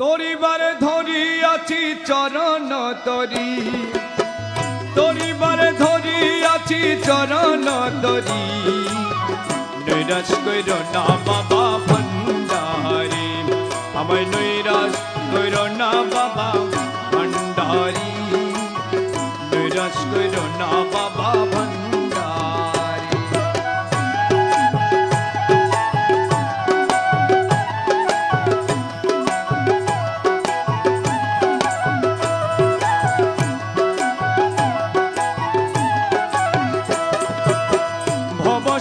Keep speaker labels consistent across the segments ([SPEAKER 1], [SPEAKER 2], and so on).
[SPEAKER 1] তরিবারে ধরিয়াছি চরণ তরি, তরিবারে ধরিয়াছি চরণ তরি, নৈরাশ কইর না বাবা ভান্ডারি, আমায় নৈরাশ কইর না বাবা ভান্ডারি, নৈরাশ কইর না বাবা ভান্ডারি।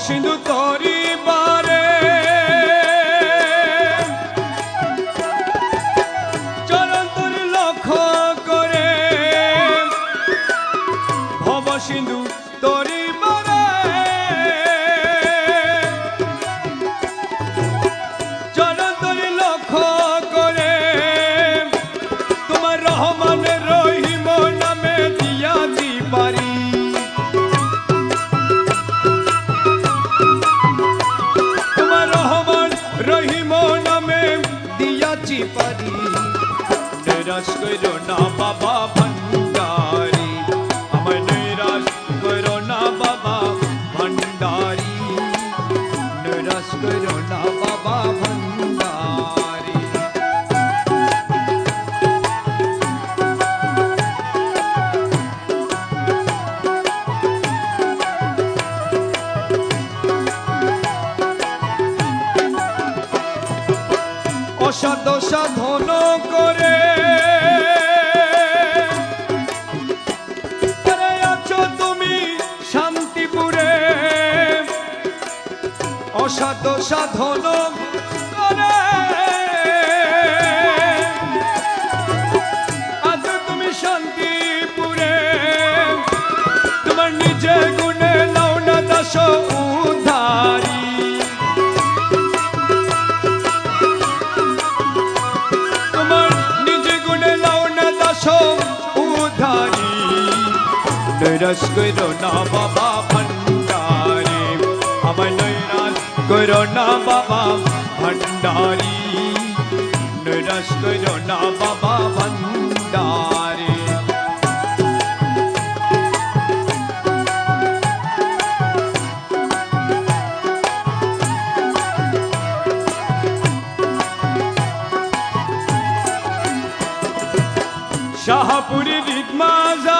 [SPEAKER 1] সিন্ধু তরিবারে চরণ তরি লক্ষ্য করে, ভব সিন্ধু তরিবারে চরণ তরি লক্ষ্য করে, তোমার রহমান রহিম নামে দিয়াছি পারি, রহিম নামে দিয়াছি পারি, নৈরাশ কইর না বাবা ভান্ডারি, আমায় নৈরাশ কইর না বাবা ভান্ডারি, নৈরাশ কইর না বাবা ভান্ডারি। অসাধ্য সাধন করে আছো তুমি শান্তিপুরে, অসাধ্য সাধন করে আছো তুমি শান্তিপুরে, তোমার নিজে গুণে নাও না দাস উদ্ধারি, উদ্ধারি, নৈরাশ কইর না বাবা ভান্ডারি, আমায় নৈরাশ কইর না বাবা ভান্ডারি, নৈরাশ কইর না বাবা ভান্ডারি। শাহপুরি রিদমাজা